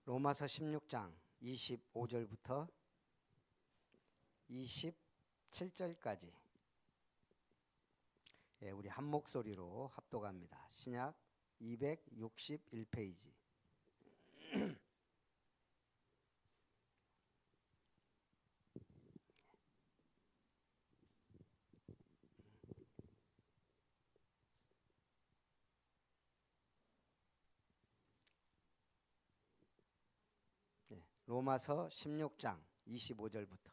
로마서 16장 25절부터 27절까지 우리 한 목소리로 합독합니다. 신약 261페이지. 로마서 16장 25절부터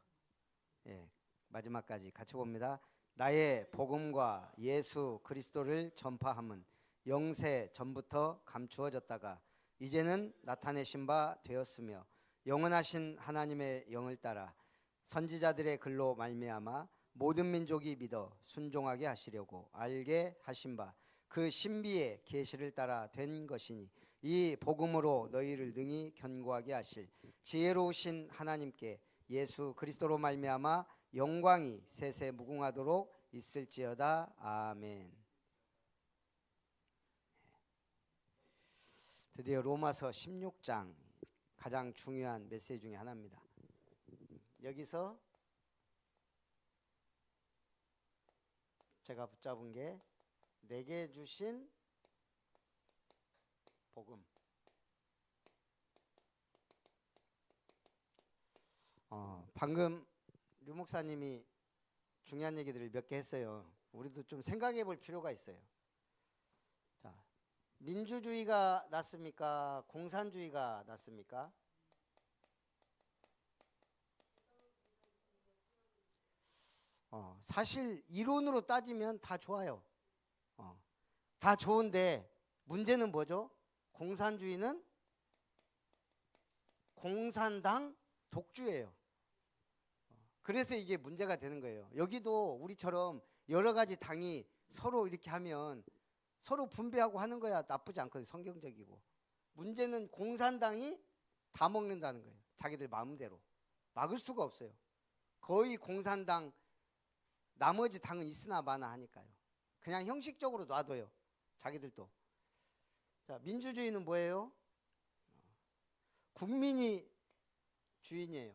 마지막까지 같이 봅니다. 나의 복음과 예수 그리스도를 전파함은 영세 전부터 감추어졌다가 이제는 나타내신 바 되었으며 영원하신 하나님의 영을 따라 선지자들의 글로 말미암아 모든 민족이 믿어 순종하게 하시려고 알게 하신 바 그 신비의 계시를 따라 된 것이니 이 복음으로 너희를 능히 견고하게 하실 지혜로우신 하나님께 예수 그리스도로 말미암아 영광이 세세 무궁하도록 있을지어다. 아멘. 드디어 로마서 16장 가장 중요한 메시지 중에 하나입니다. 여기서 제가 붙잡은 게 내게 주신 복음. 방금 류 목사님이 중요한 얘기들을 몇 개 했어요. 우리도 좀 생각해 볼 필요가 있어요. 자, 민주주의가 낫습니까? 공산주의가 낫습니까? 사실 이론으로 따지면 다 좋아요. 다 좋은데 문제는 뭐죠? 공산주의는 공산당 독주예요. 그래서 이게 문제가 되는 거예요. 여기도 우리처럼 여러 가지 당이 서로 이렇게 하면 서로 분배하고 하는 거야 나쁘지 않거든요. 성경적이고. 문제는 공산당이 다 먹는다는 거예요. 자기들 마음대로. 막을 수가 없어요. 거의 공산당 나머지 당은 있으나 마나 하니까요. 그냥 형식적으로 놔둬요. 자기들도. 자, 민주주의는 뭐예요? 국민이 주인이에요.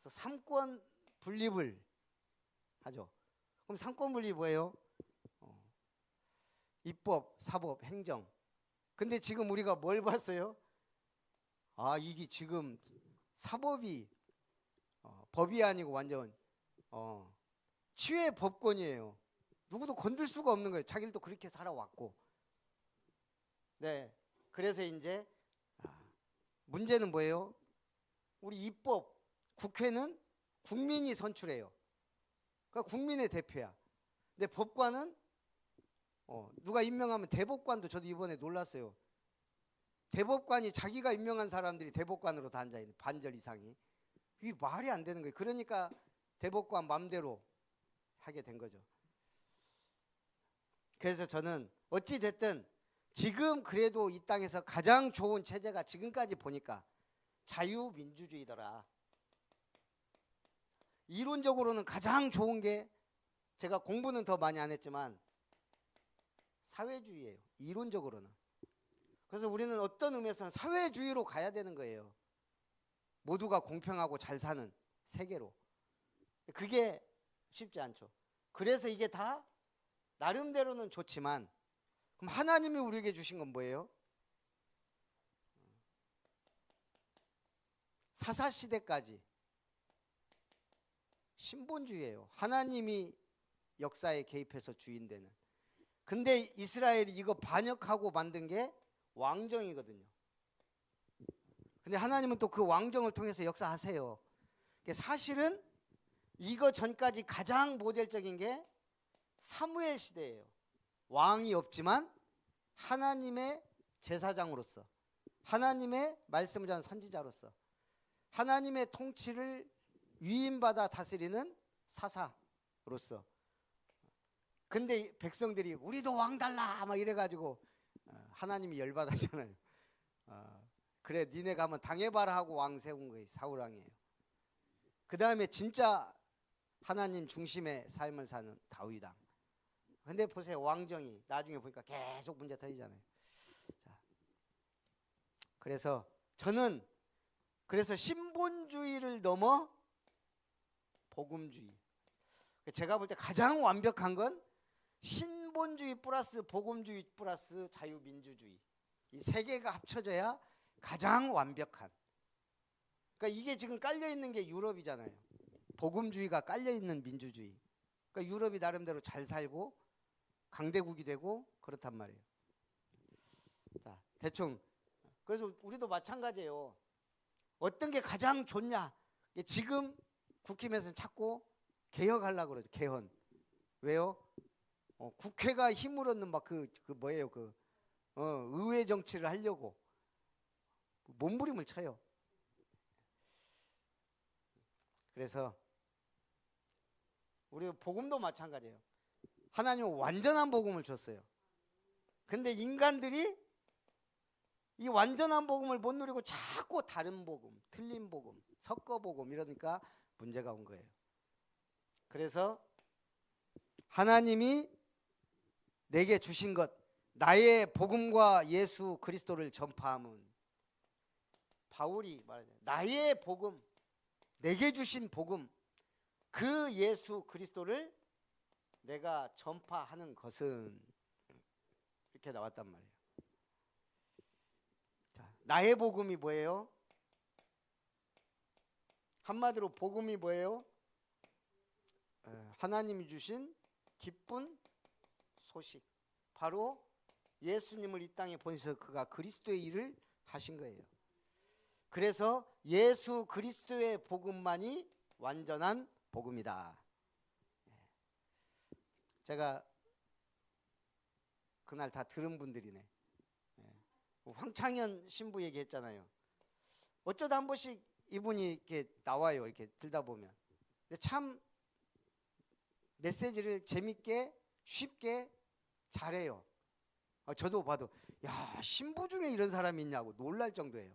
그래서 삼권 분립을 하죠. 그럼 삼권 분립이 뭐예요? 입법, 사법, 행정. 근데 지금 우리가 뭘 봤어요? 이게 지금 사법이 법이 아니고 완전 치외 법권이에요. 누구도 건들 수가 없는 거예요. 자기들도 그렇게 살아왔고. 네, 그래서 이제 문제는 뭐예요? 우리 입법, 국회는 국민이 선출해요. 그러니까 국민의 대표야. 근데 법관은 누가 임명하면 대법관도 저도 이번에 놀랐어요. 대법관이 자기가 임명한 사람들이 대법관으로 다 앉아있는 반절 이상이. 이게 말이 안 되는 거예요. 그러니까 대법관 맘대로 하게 된 거죠. 그래서 저는 어찌 됐든 지금 그래도 이 땅에서 가장 좋은 체제가 지금까지 보니까 자유민주주의더라. 이론적으로는 가장 좋은 게 제가 공부는 더 많이 안 했지만 사회주의예요. 이론적으로는. 그래서 우리는 어떤 의미에서는 사회주의로 가야 되는 거예요. 모두가 공평하고 잘 사는 세계로. 그게 쉽지 않죠. 그래서 이게 다 나름대로는 좋지만 그럼 하나님이 우리에게 주신 건 뭐예요? 사사시대까지 신본주의예요. 하나님이 역사에 개입해서 주인되는. 근데 이스라엘이 이거 반역하고 만든 게 왕정이거든요. 근데 하나님은 또 그 왕정을 통해서 역사하세요. 사실은 이거 전까지 가장 모델적인 게 사무엘 시대예요. 왕이 없지만 하나님의 제사장으로서 하나님의 말씀을 전하는 선지자로서 하나님의 통치를 위임받아 다스리는 사사로서. 근데 백성들이 우리도 왕 달라 막 이래가지고 하나님이 열받았잖아요. 그래 니네 가면 당해봐라 하고 왕 세운 거예요. 사울왕이에요. 그 다음에 진짜 하나님 중심의 삶을 사는 다윗왕. 근데 보세요. 왕정이 나중에 보니까 계속 문제 터지잖아요. 자, 그래서 저는 신본주의를 넘어 복음주의. 제가 볼 때 가장 완벽한 건 신본주의 플러스 복음주의 플러스 자유민주주의. 이 세 개가 합쳐져야 가장 완벽한. 그러니까 이게 지금 깔려 있는 게 유럽이잖아요. 복음주의가 깔려 있는 민주주의. 그러니까 유럽이 나름대로 잘 살고 강대국이 되고 그렇단 말이에요. 자, 대충. 그래서 우리도 마찬가지예요. 어떤 게 가장 좋냐? 지금 국힘에서는 자꾸 개혁하려고 그러죠. 개헌. 왜요? 국회가 힘을 얻는 막 뭐예요? 의회 정치를 하려고 몸부림을 쳐요. 그래서 우리 복음도 마찬가지예요. 하나님은 완전한 복음을 줬어요. 근데 인간들이 이 완전한 복음을 못 누리고 자꾸 다른 복음, 틀린 복음, 섞어 복음 이러니까 문제가 온 거예요. 그래서 하나님이 내게 주신 것, 나의 복음과 예수 그리스도를 전파함은, 바울이 말하죠. 나의 복음, 내게 주신 복음, 그 예수 그리스도를 내가 전파하는 것은, 이렇게 나왔단 말이에요. 자, 나의 복음이 뭐예요? 한마디로 복음이 뭐예요? 하나님이 주신 기쁜 소식. 바로 예수님을 이 땅에 보내셔서 그가 그리스도의 일을 하신 거예요. 그래서 예수 그리스도의 복음만이 완전한 복음이다. 제가 그날 다 들은 분들이네. 황창현 신부 얘기했잖아요. 어쩌다 한 번씩 이분이 이렇게 나와요. 이렇게 들다 보면. 근데 참 메시지를 재밌게 쉽게 잘해요. 저도 봐도 야, 신부 중에 이런 사람이 있냐고 놀랄 정도예요.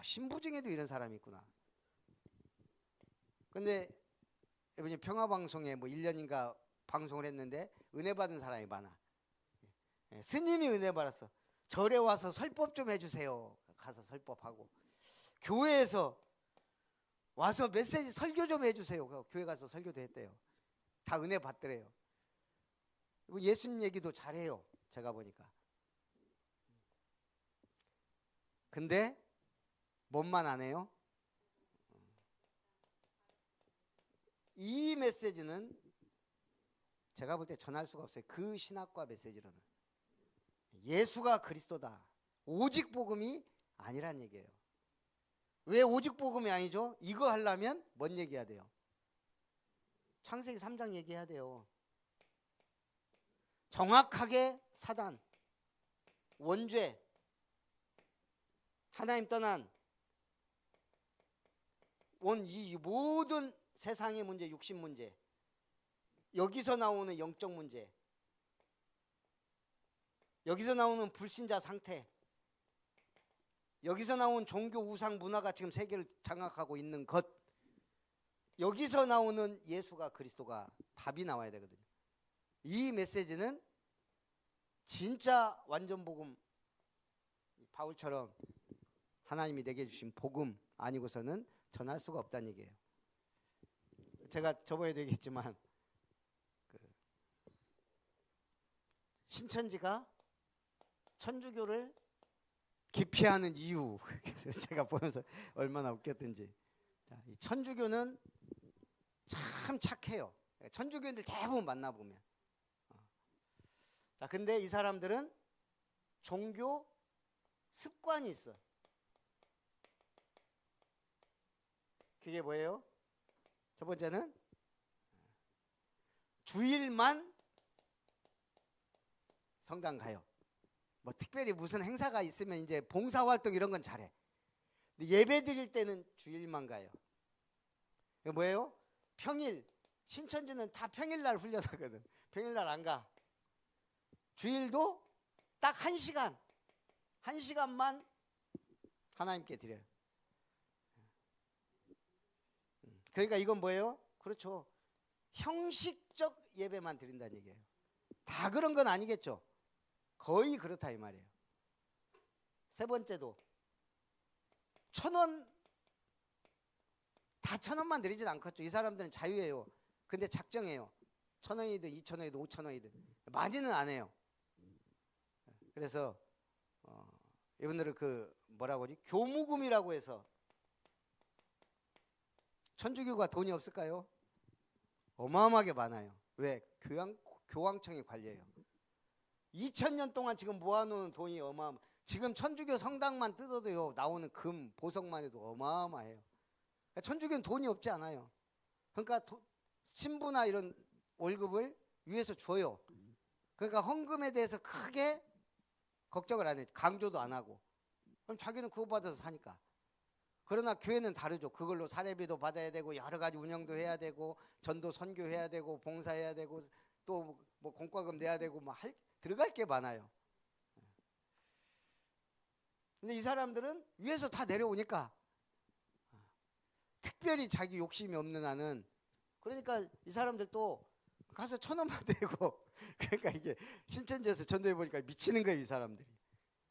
신부 중에도 이런 사람이 있구나. 근데 이분이 평화방송에 뭐 1년인가 방송을 했는데 은혜 받은 사람이 많아. 스님이 은혜 받았어. 절에 와서 설법 좀 해주세요. 가서 설법하고, 교회에서 와서 메시지 설교 좀 해주세요. 교회 가서 설교도 했대요. 다 은혜 받더래요. 예수님 얘기도 잘해요. 제가 보니까. 근데 뭔만 안 해요? 이 메시지는 제가 볼 때 전할 수가 없어요. 그 신학과 메시지로는. 예수가 그리스도다. 오직 복음이 아니란 얘기예요. 왜 오직 복음이 아니죠? 이거 하려면 뭔 얘기해야 돼요? 창세기 3장 얘기해야 돼요. 정확하게 사단, 원죄, 하나님 떠난 이 모든 세상의 문제, 육신 문제, 여기서 나오는 영적 문제, 여기서 나오는 불신자 상태, 여기서 나온 종교 우상 문화가 지금 세계를 장악하고 있는 것, 여기서 나오는 예수가 그리스도가 답이 나와야 되거든요. 이 메시지는 진짜 완전 복음, 바울처럼 하나님이 내게 주신 복음 아니고서는 전할 수가 없다는 얘기예요. 제가 저번에도 얘기했지만 신천지가 천주교를 기피하는 이유 제가 보면서 얼마나 웃겼던지. 자, 이 천주교는 참 착해요. 천주교인들 대부분 만나보면. 자, 근데 이 사람들은 종교 습관이 있어. 그게 뭐예요? 첫 번째는 주일만 성당 가요. 뭐 특별히 무슨 행사가 있으면 이제 봉사활동 이런 건 잘해. 근데 예배 드릴 때는 주일만 가요. 이게 뭐예요? 평일, 신천지는 다 평일날 훈련하거든. 평일날 안 가. 주일도 딱 1시간, 1시간만 하나님께 드려요. 그러니까 이건 뭐예요? 그렇죠. 형식적 예배만 드린다는 얘기예요. 다 그런 건 아니겠죠. 거의 그렇다 이 말이에요. 세 번째도 1,000원 다 1,000원만 드리진 않겠죠. 이 사람들은 자유예요. 근데 작정해요. 1,000원이든 2,000원이든 5,000원이든 많이는 안 해요. 그래서 이분들은 그 뭐라고 하지? 교무금이라고 해서 천주교가 돈이 없을까요? 어마어마하게 많아요. 왜? 교황청이 관리해요. 2000년 동안 지금 모아놓은 돈이 지금 천주교 성당만 뜯어도요 나오는 금 보석만 해도 어마어마해요. 천주교는 돈이 없지 않아요. 그러니까 신부나 이런 월급을 위에서 줘요. 그러니까 헌금에 대해서 크게 걱정을 안 해요. 강조도 안 하고. 그럼 자기는 그거 받아서 사니까. 그러나 교회는 다르죠. 그걸로 사례비도 받아야 되고 여러 가지 운영도 해야 되고 전도 선교해야 되고 봉사해야 되고 또 뭐 공과금 내야 되고 뭐 들어갈 게 많아요. 근데 이 사람들은 위에서 다 내려오니까 특별히 자기 욕심이 없는 한은 그러니까 이 사람들도 가서 1,000원만 대고 그러니까 이게 신천지에서 전도해 보니까 미치는 거예요. 이 사람들이.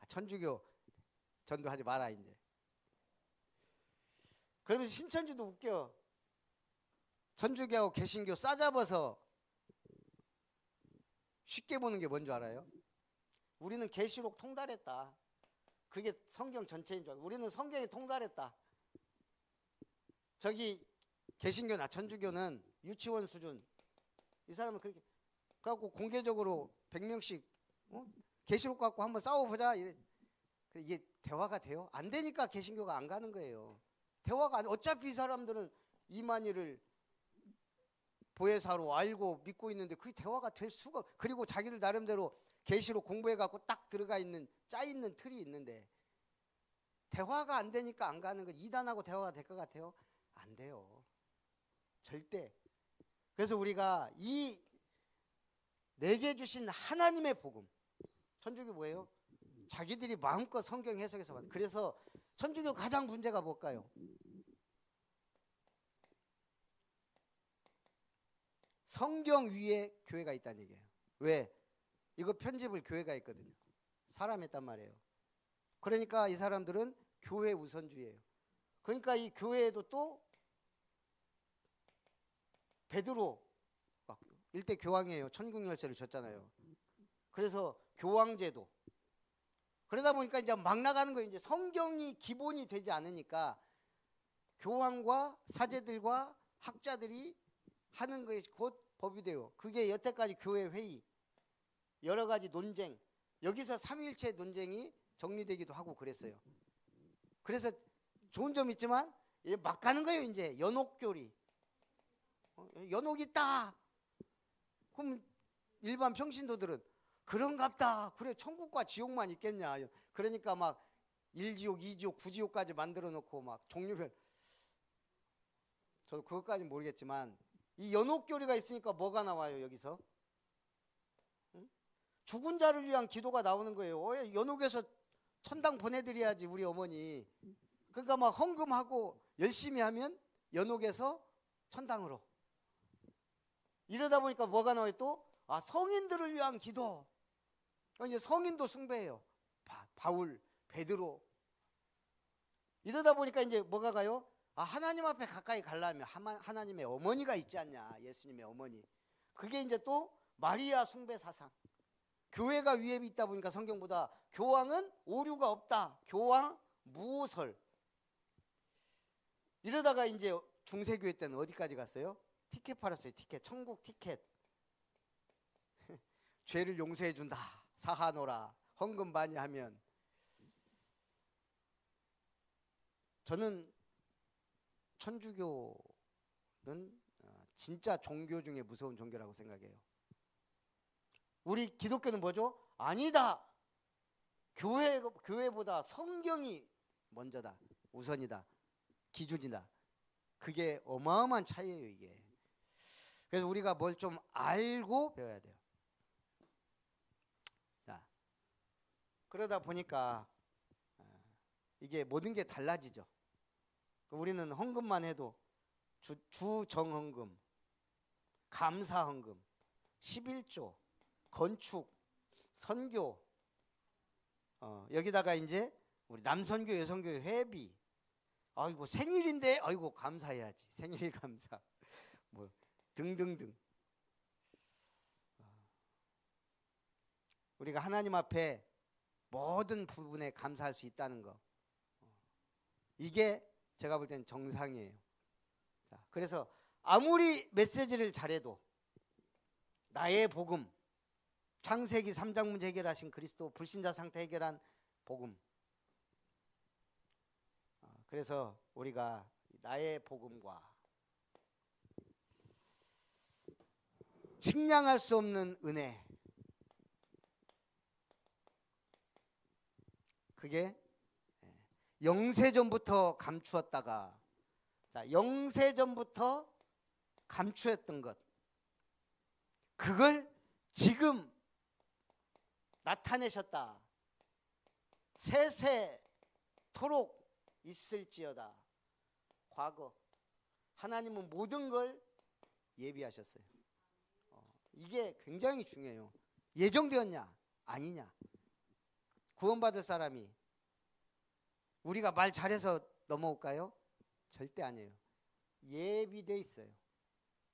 천주교 전도하지 마라 이제. 그러면서 신천지도 웃겨. 천주교하고 개신교 싸잡아서 쉽게 보는 게 뭔 줄 알아요? 우리는 계시록 통달했다. 그게 성경 전체인 줄 알고. 우리는 성경에 통달했다. 저기 개신교나 천주교는 유치원 수준. 이 사람은 그렇게 갖고 공개적으로 100명씩 계시록 갖고 한번 싸워보자. 이게 대화가 돼요? 안 되니까 개신교가 안 가는 거예요. 대화가 안 돼. 어차피 이 사람들은 이만희를 보혜사로 알고 믿고 있는데 그게 대화가 될 수가. 그리고 자기들 나름대로 계시록 공부해 갖고 딱 들어가 있는 짜 있는 틀이 있는데 대화가 안 되니까 안 가는 거. 이단하고 대화가 될 것 같아요? 안 돼요. 절대. 그래서 우리가 이 내게 주신 하나님의 복음. 천주교 뭐예요? 자기들이 마음껏 성경 해석해서 받아. 그래서 천주교 가장 문제가 뭘까요? 성경 위에 교회가 있다는 얘기예요. 왜? 이거 편집을 교회가 했거든요. 사람이 했단 말이에요. 그러니까 이 사람들은 교회 우선주의예요. 그러니까 이 교회에도 또 베드로 일대 교황이에요. 천국열쇠를 줬잖아요. 그래서 교황제도. 그러다 보니까 이제 막 나가는 거예요. 이제 성경이 기본이 되지 않으니까 교황과 사제들과 학자들이 하는 것이 곧 법이 돼요. 그게 여태까지 교회 회의, 여러 가지 논쟁, 여기서 삼위일체 논쟁이 정리되기도 하고 그랬어요. 그래서 좋은 점 있지만 막 가는 거예요. 이제 연옥교리. 연옥 있다. 그럼 일반 평신도들은 그런갑다. 그래 천국과 지옥만 있겠냐. 그러니까 막 1지옥, 2지옥, 9지옥까지 만들어 놓고 막 종류별. 저도 그것까지는 모르겠지만 이 연옥교리가 있으니까 뭐가 나와요 여기서? 응? 죽은 자를 위한 기도가 나오는 거예요. 연옥에서 천당 보내드려야지 우리 어머니. 그러니까 막 헌금하고 열심히 하면 연옥에서 천당으로. 이러다 보니까 뭐가 나와요 또? 성인들을 위한 기도. 이제 성인도 숭배해요. 바울, 베드로. 이러다 보니까 이제 뭐가 가요? 하나님 앞에 가까이 가려면 하나님의 어머니가 있지 않냐. 예수님의 어머니. 그게 이제 또 마리아 숭배 사상. 교회가 위에 있다 보니까 성경보다 교황은 오류가 없다. 교황 무오설. 이러다가 이제 중세교회 때는 어디까지 갔어요? 티켓 팔았어요. 티켓. 천국 티켓. 죄를 용서해 준다. 사하노라. 헌금 많이 하면. 저는 천주교는 진짜 종교 중에 무서운 종교라고 생각해요. 우리 기독교는 뭐죠? 아니다. 교회보다 성경이 먼저다. 우선이다. 기준이다. 그게 어마어마한 차이예요 이게. 그래서 우리가 뭘 좀 알고 배워야 돼요. 자, 그러다 보니까 이게 모든 게 달라지죠. 우리는 헌금만 해도 주정헌금, 감사헌금, 11조, 건축, 선교, 여기다가 이제 우리 남선교, 여선교 회비, 아이고 생일인데 아이고 감사해야지. 생일 감사. 뭐 등등등. 우리가 하나님 앞에 모든 부분에 감사할 수 있다는 거. 이게 제가 볼 때는 정상이에요. 자, 그래서 아무리 메시지를 잘해도 나의 복음, 창세기 3장 문제 해결하신 그리스도, 불신자 상태 해결한 복음. 그래서 우리가 나의 복음과 측량할 수 없는 은혜, 그게 영세전부터 감추었다가, 자, 영세전부터 감추었던 것, 그걸 지금 나타내셨다. 세세토록 있을지어다. 과거 하나님은 모든 걸 예비하셨어요. 이게 굉장히 중요해요. 예정되었냐 아니냐. 구원받을 사람이 우리가 말 잘해서 넘어올까요? 절대 아니에요. 예비돼 있어요.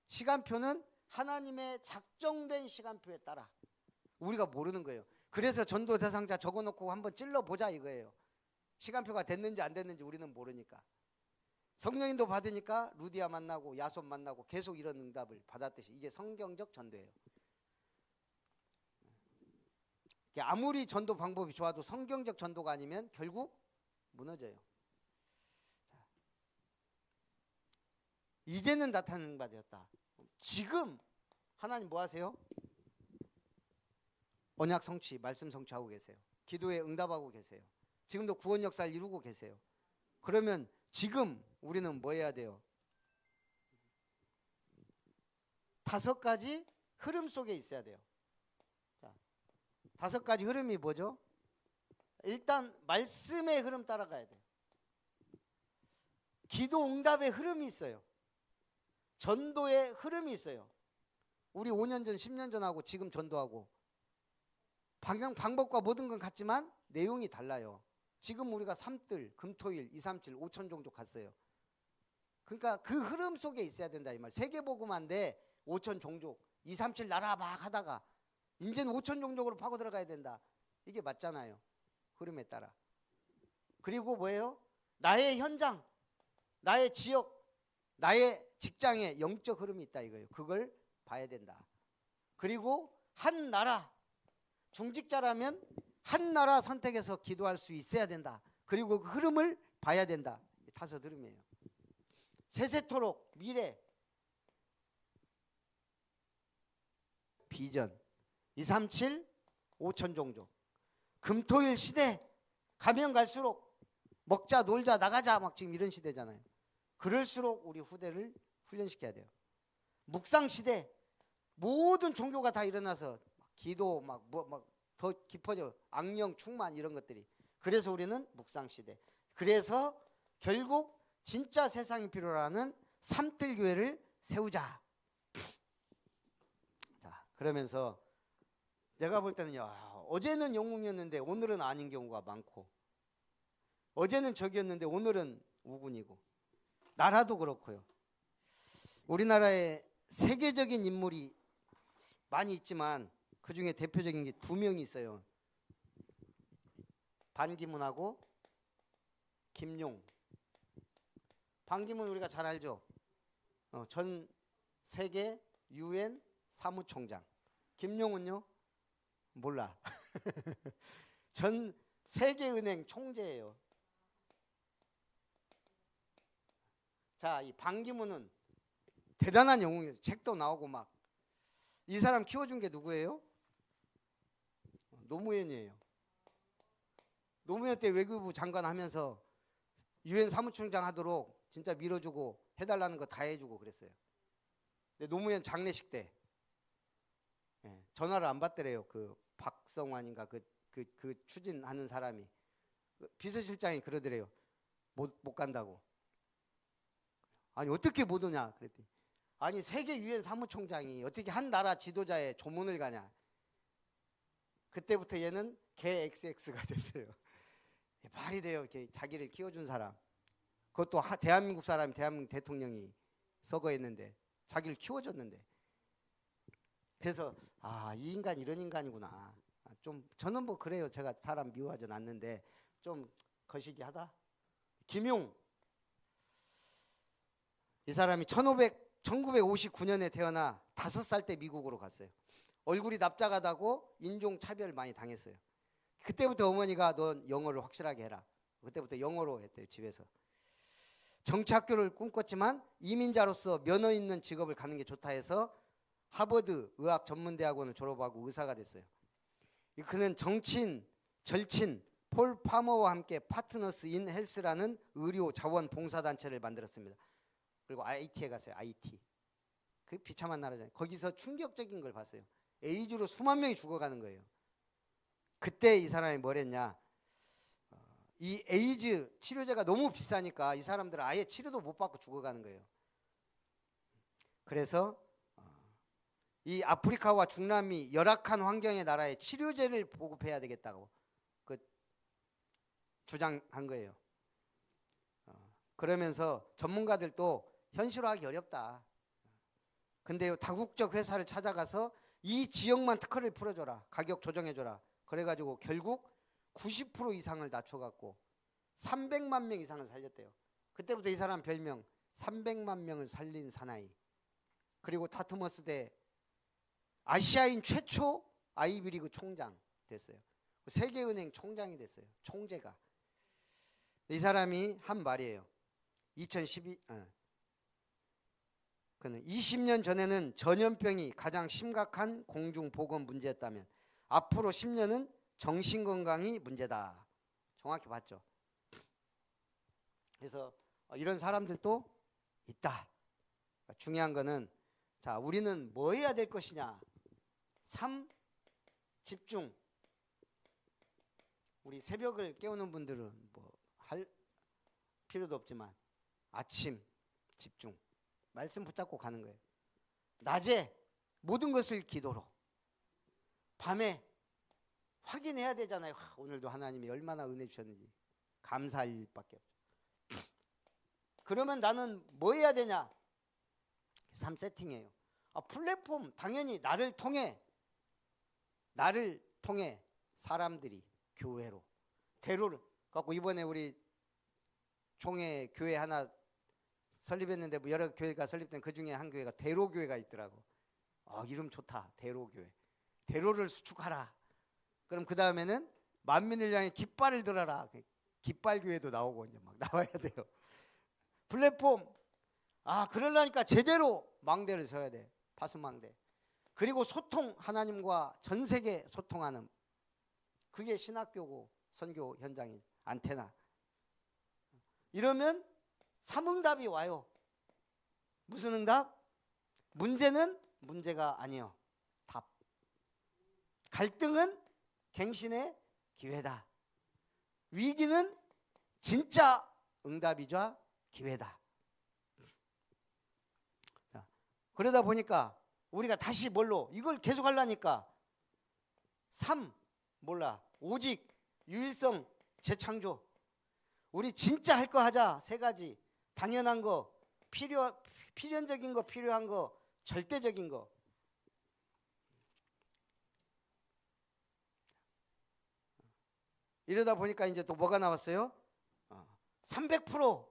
시간표는 하나님의 작정된 시간표에 따라 우리가 모르는 거예요. 그래서 전도 대상자 적어놓고 한번 찔러보자 이거예요. 시간표가 됐는지 안 됐는지 우리는 모르니까. 성령인도 받으니까 루디아 만나고 야손 만나고 계속 이런 응답을 받았듯이 이게 성경적 전도예요. 아무리 전도 방법이 좋아도 성경적 전도가 아니면 결국 무너져요. 자, 이제는 나타나는 바 되었다. 지금 하나님 뭐 하세요? 언약 성취, 말씀 성취하고 계세요. 기도에 응답하고 계세요. 지금도 구원 역사를 이루고 계세요. 그러면 지금 우리는 뭐 해야 돼요? 5가지 흐름 속에 있어야 돼요. 자, 5가지 흐름이 뭐죠? 일단 말씀의 흐름 따라가야 돼요. 기도 응답의 흐름이 있어요. 전도의 흐름이 있어요. 우리 5년 전, 10년 전하고 지금 전도하고 방법과 모든 건 같지만 내용이 달라요. 지금 우리가 3뜰, 금토일, 237, 5천 종족 갔어요. 그러니까 그 흐름 속에 있어야 된다 이 말. 세계복음화인데 5천 종족, 237 나라 막 하다가 이제는 5천 종족으로 파고 들어가야 된다. 이게 맞잖아요. 흐름에 따라. 그리고 뭐예요? 나의 현장, 나의 지역, 나의 직장에 영적 흐름이 있다 이거예요. 그걸 봐야 된다. 그리고 한 나라, 중직자라면 한 나라 선택해서 기도할 수 있어야 된다. 그리고 그 흐름을 봐야 된다. 5 흐름이에요. 세세토록 미래, 비전, 237, 5천 종족, 금토일 시대, 가면 갈수록 먹자 놀자 나가자 막 지금 이런 시대잖아요. 그럴수록 우리 후대를 훈련시켜야 돼요. 묵상 시대, 모든 종교가 다 일어나서 기도 막 더 깊어져, 악령 충만 이런 것들이. 그래서 우리는 묵상 시대. 그래서 결국 진짜 세상이 필요라는 3뜰 교회를 세우자. 자, 그러면서 내가 볼 때는 어제는 영웅이었는데 오늘은 아닌 경우가 많고, 어제는 적이었는데 오늘은 우군이고, 나라도 그렇고요. 우리나라에 세계적인 인물이 많이 있지만 그 중에 대표적인 게 2명이 있어요. 반기문하고 김용. 반기문 우리가 잘 알죠. 전 세계 UN 사무총장. 김용은요? 몰라. 전 세계은행 총재예요. 자, 이 반기문은 대단한 영웅이에요. 책도 나오고 막. 이 사람 키워준 게 누구예요? 노무현이에요. 노무현 때 외교부 장관 하면서 UN 사무총장 하도록 진짜 밀어주고 해달라는 거 다 해주고 그랬어요. 근데 노무현 장례식 때 전화를 안 받더래요. 그 박성환인가 그 추진하는 사람이, 비서실장이 그러더래요. 못 간다고. 아니 어떻게 못 오냐 그랬더니, 아니 세계 유엔 사무총장이 어떻게 한 나라 지도자의 조문을 가냐. 그때부터 얘는 개 XX가 됐어요. 말이 돼요. 이렇게 자기를 키워준 사람. 그것도 대한민국 사람이 대한민국 대통령이 서거했는데 자기를 키워줬는데. 그래서 이 인간 이런 인간이구나. 좀 저는 뭐 그래요. 제가 사람 미워하진 않는데 좀 거시기하다. 김용, 이 사람이 1959년에 태어나 5살 때 미국으로 갔어요. 얼굴이 납작하다고 인종차별 많이 당했어요. 그때부터 어머니가 넌 영어를 확실하게 해라. 그때부터 영어로 했대요, 집에서. 정치학교를 꿈꿨지만 이민자로서 면허 있는 직업을 갖는 게 좋다 해서 하버드 의학전문대학원을 졸업하고 의사가 됐어요. 그는 정치인, 절친 폴 파머와 함께 파트너스 인 헬스라는 의료 자원 봉사단체를 만들었습니다. 그리고 IT에 갔어요. IT. 그 비참한 나라잖아요. 거기서 충격적인 걸 봤어요. 에이즈로 수만 명이 죽어가는 거예요. 그때 이 사람이 뭘 했냐. 이 에이즈 치료제가 너무 비싸니까 이 사람들은 아예 치료도 못 받고 죽어가는 거예요. 그래서 이 아프리카와 중남미 열악한 환경의 나라에 치료제를 보급해야 되겠다고 주장한 거예요. 그러면서 전문가들도 현실화하기 어렵다. 근데 다국적 회사를 찾아가서 이 지역만 특허를 풀어줘라. 가격 조정해줘라. 그래가지고 결국 90% 이상을 낮춰갖고 300만 명 이상을 살렸대요. 그때부터 이 사람 별명 300만 명을 살린 사나이. 그리고 타투머스 대 아시아인 최초 아이비리그 총장 됐어요. 세계은행 총장이 됐어요. 총재가. 이 사람이 한 말이에요. 그는 20년 전에는 전염병이 가장 심각한 공중보건 문제였다면 앞으로 10년은 정신건강이 문제다. 정확히 봤죠. 그래서 이런 사람들도 있다. 중요한 거는 자, 우리는 뭐 해야 될 것이냐. 3. 집중. 우리 새벽을 깨우는 분들은 뭐 할 필요도 없지만 아침 집중. 말씀 붙잡고 가는 거예요. 낮에 모든 것을 기도로. 밤에 확인해야 되잖아요. 오늘도 하나님이 얼마나 은혜 주셨는지. 감사할 일밖에 없죠. 그러면 나는 뭐 해야 되냐. 3 세팅이에요. 플랫폼 당연히 나를 통해 사람들이 교회로 대로를 갖고 이번에 우리 총회 교회 하나 설립했는데 뭐 여러 교회가 설립된 그 중에 한 교회가 대로교회가 있더라고. 이름 좋다. 대로교회. 대로를 수축하라. 그럼 그 다음에는 만민을 향해 깃발을 들어라. 깃발교회도 나오고 이제 막 나와야 돼요. 플랫폼. 그러려니까 제대로 망대를 서야 돼. 파수망대. 그리고 소통, 하나님과 전 세계 소통하는, 그게 신학교고 선교 현장인 안테나. 이러면 3응답이 와요. 무슨 응답? 문제는 문제가 아니요. 답. 갈등은 갱신의 기회다. 위기는 진짜 응답이자 기회다. 자, 그러다 보니까 우리가 다시 뭘로 이걸 계속 하려니까 3 몰라. 오직 유일성 재창조. 우리 진짜 할 거 하자. 3가지. 당연한 거, 필연적인 거, 필요한 거, 절대적인 거. 이러다 보니까 이제 또 뭐가 나왔어요? 300%.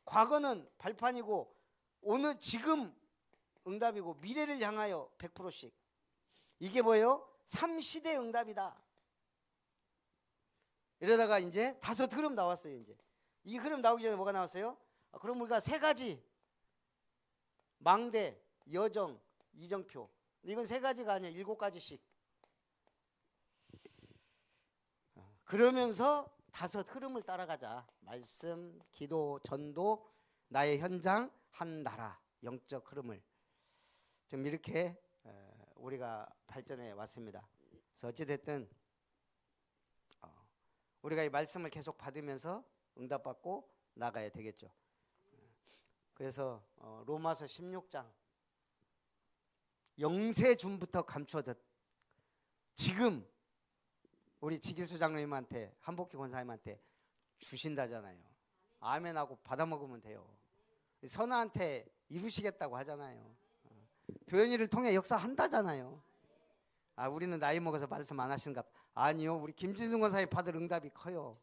과거는 발판이고 오늘 지금 응답이고 미래를 향하여 100%씩. 이게 뭐예요? 3시대 응답이다. 이러다가 이제 5 흐름 나왔어요. 이제 이 흐름 나오기 전에 뭐가 나왔어요? 그럼 우리가 3가지. 망대, 여정, 이정표. 이건 3가지가 아니야. 7가지씩. 그러면서 5 흐름을 따라가자. 말씀, 기도, 전도, 나의 현장, 한 나라. 영적 흐름을 좀 이렇게 우리가 발전해 왔습니다. 그래서 어찌됐든 우리가 이 말씀을 계속 받으면서 응답받고 나가야 되겠죠. 그래서 로마서 16장 영세준부터 감추어졌. 지금 우리 지기수 장로님한테 한복희 권사님한테 주신다잖아요. 아멘하고 받아먹으면 돼요. 선아한테 이루시겠다고 하잖아요. 도연이를 통해 역사한다잖아요. 아, 우리는 나이 먹어서 말씀 안 하시는가? 아니요, 우리 김진승 권사님 받을 응답이 커요.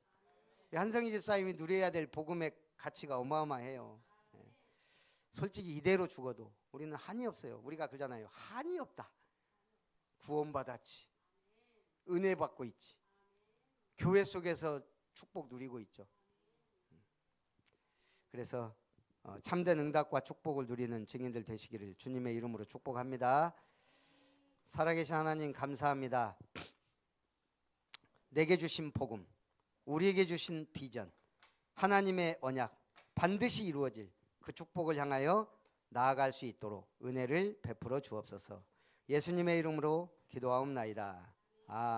한성희 집사님이 누려야 될 복음의 가치가 어마어마해요. 솔직히 이대로 죽어도 우리는 한이 없어요. 우리가 그러잖아요. 한이 없다. 구원받았지. 은혜 받고 있지. 교회 속에서 축복 누리고 있죠. 그래서 참된 응답과 축복을 누리는 증인들 되시기를 주님의 이름으로 축복합니다. 살아계신 하나님 감사합니다. 내게 주신 복음, 우리에게 주신 비전, 하나님의 언약 반드시 이루어질 그 축복을 향하여 나아갈 수 있도록 은혜를 베풀어 주옵소서. 예수님의 이름으로 기도하옵나이다. 아멘.